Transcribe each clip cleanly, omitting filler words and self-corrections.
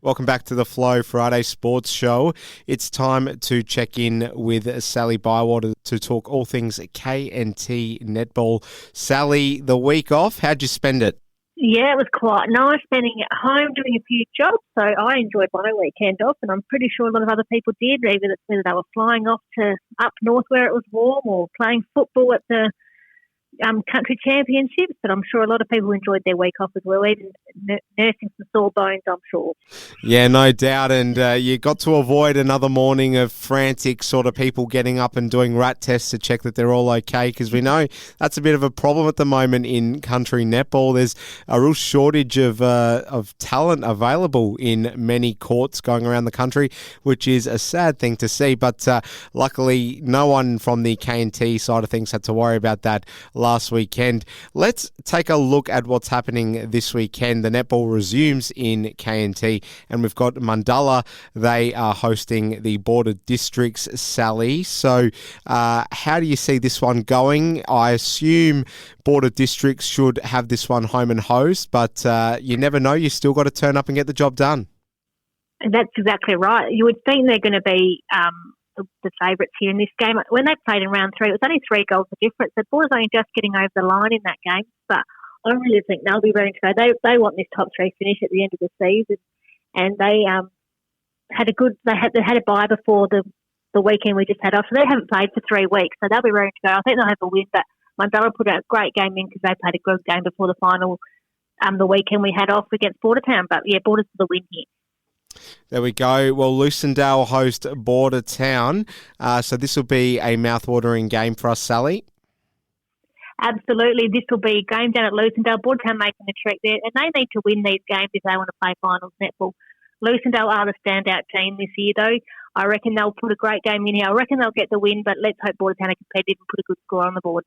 Welcome back to the Flow Friday Sports Show. It's time to check in with Sally Bywater to talk all things KNT netball. Sally, the week off, how'd you spend it? Yeah, it was quite nice spending at home doing a few jobs. So I enjoyed my weekend off, and I'm pretty sure a lot of other people did, whether they were flying off to up north where it was warm or playing football at the country championships. But I'm sure a lot of people enjoyed their week off as well, even nursing some sore bones, I'm sure. Yeah, no doubt. And you got to avoid another morning of frantic sort of people getting up and doing rat tests to check that they're all okay, because we know that's a bit of a problem at the moment in country netball. There's a real shortage of talent available in many courts going around the country, which is a sad thing to see. But luckily, no one from the KNT side of things had to worry about that last weekend. Let's take a look at what's happening this weekend. The netball resumes in KNT, and we've got Mundalla. They are hosting the Border Districts, Sally. So how do you see this one going? I assume Border Districts should have this one home and host, but you never know. You still got to turn up and get the job done. That's exactly right. You would think they're going to be the favourites here in this game. When they played in round 3, it was only 3 goals of difference. The Boys only just getting over the line in that game, but I really think they'll be ready to go. They want this top 3 finish at the end of the season, and they had a bye before the weekend we just had off, so they haven't played for 3 weeks, so they'll be ready to go. I think they'll have a win, but Mundalla put out a great game in because they played a good game before the final the weekend we had off against Bordertown. But yeah, Border's the win here. There we go. Well, Lucindale host Bordertown, so this will be a mouth-watering game for us, Sally. Absolutely. This will be a game down at Lucindale. Bordertown making a trek there, and they need to win these games if they want to play finals netball. Lucindale are the standout team this year, though. I reckon they'll put a great game in here. I reckon they'll get the win, but let's hope Bordertown are competitive and put a good score on the board.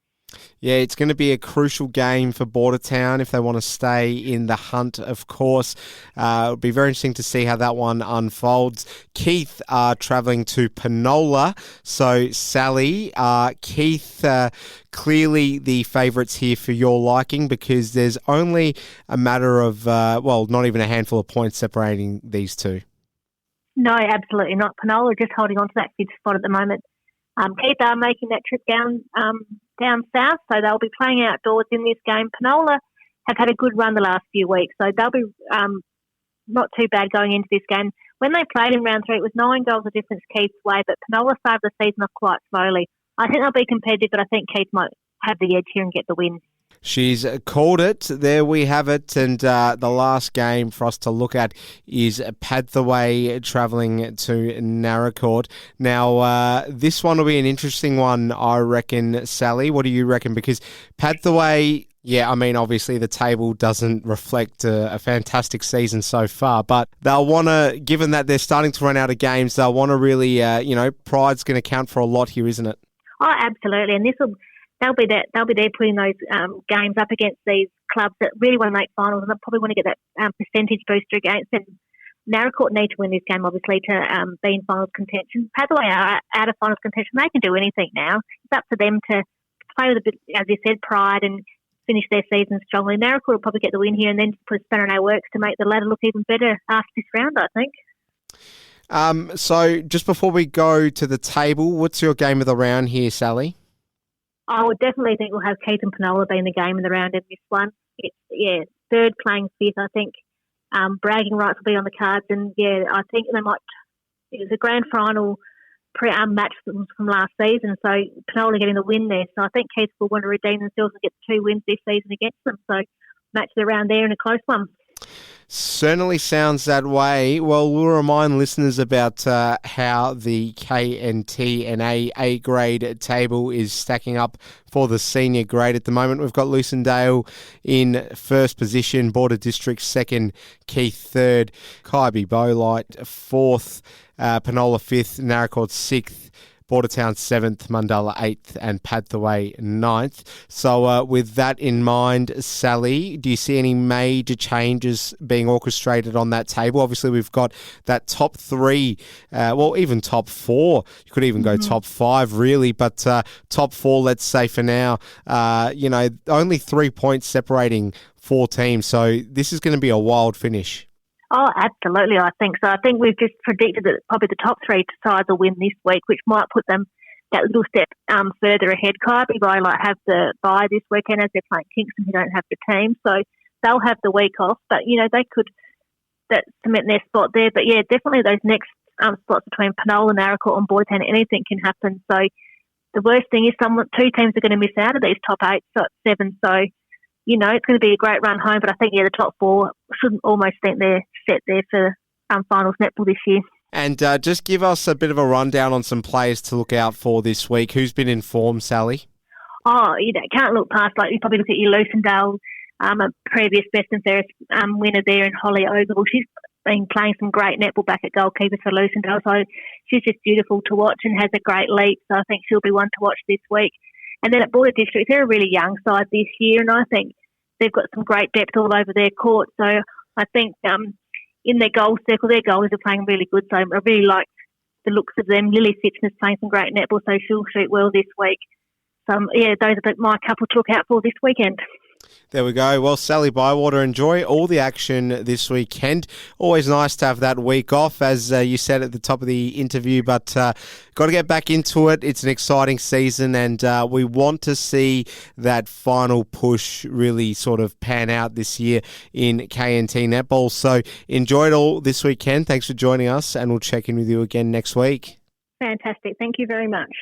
Yeah, it's going to be a crucial game for Bordertown if they want to stay in the hunt, of course. It'll be very interesting to see how that one unfolds. Keith are travelling to Penola. So, Sally, Keith, clearly the favourites here for your liking, because there's only a matter of, not even a handful of points separating these two. No, absolutely not. Penola just holding on to that 5th spot at the moment. Keith are making that trip down south, so they'll be playing outdoors in this game. Penola have had a good run the last few weeks, so they'll be not too bad going into this game. When they played in round 3, it was 9 goals of difference Keith's way, but Penola started the season off quite slowly. I think they'll be competitive, but I think Keith might have the edge here and get the win. She's called it. There we have it. And the last game for us to look at is Pathway travelling to Narracourt. Now, this one will be an interesting one, I reckon, Sally. What do you reckon? Because Pathway, obviously the table doesn't reflect a fantastic season so far, but they'll want to, given that they're starting to run out of games, they'll want to really, pride's going to count for a lot here, isn't it? Oh, absolutely. And they'll be there putting those games up against these clubs that really want to make finals, and they'll probably want to get that percentage booster against them. Narracourt need to win this game, obviously, to be in finals contention. Pathway are out of finals contention. They can do anything now. It's up to them to play with a bit, as you said, pride and finish their season strongly. Narracourt will probably get the win here and then put a spanner in our works to make the ladder look even better after this round, I think. So just before we go to the table, what's your game of the round here, Sally? I would definitely think we'll have Keith and Penola being the game of the round in this one. It's, third playing 5th, I think. Bragging rights will be on the cards, and I think they might. It was a grand final match from last season, so Penola getting the win there. So I think Keith will want to redeem themselves and get 2 wins this season against them. So match the round there in a close one. Certainly sounds that way. Well, we'll remind listeners about how the KNT and A grade table is stacking up for the senior grade. At the moment, we've got Lucindale in first position, Border District second, Keith third, Kaiby Bowlight 4th, Penola 5th, Narracourt 6th, Bordertown 7th, Mundalla 8th, and Pathway 9th. So with that in mind, Sally, do you see any major changes being orchestrated on that table? Obviously, we've got that top 3, even top 4. You could even go top 5, really, but top 4, let's say for now, only 3 points separating 4 teams. So this is going to be a wild finish. Oh, absolutely. I think so. I think we've just predicted that probably the top three sides will win this week, which might put them that little step further ahead. Kirby have the bye this weekend as they're playing Kingston, who don't have the team, so they'll have the week off. But they could cement their spot there. But yeah, definitely those next spots between Penola and Arakwal and Boytown, anything can happen. So the worst thing is two teams are going to miss out of these top 8, so 7. So it's going to be a great run home. But I think the top 4 should almost think they're set there for finals netball this year. And just give us a bit of a rundown on some players to look out for this week. Who's been in form, Sally? Oh, can't look past, you probably look at your Lucendale, a previous best and fairest winner there in Holly Ogle. She's been playing some great netball back at goalkeeper for Lucendale, so she's just beautiful to watch and has a great leap, so I think she'll be one to watch this week. And then at Border District, they're a really young side this year, and I think they've got some great depth all over their court, so I think in their goal circle, their goalies are playing really good, so I really like the looks of them. Lily Sitchin's playing some great netball, so she'll shoot well this week. So, those are my couple to look out for this weekend. There we go. Well, Sally Bywater, enjoy all the action this weekend. Always nice to have that week off, as you said at the top of the interview, but got to get back into it. It's an exciting season, and we want to see that final push really sort of pan out this year in KNT netball. So enjoy it all this weekend. Thanks for joining us, and we'll check in with you again next week. Fantastic. Thank you very much.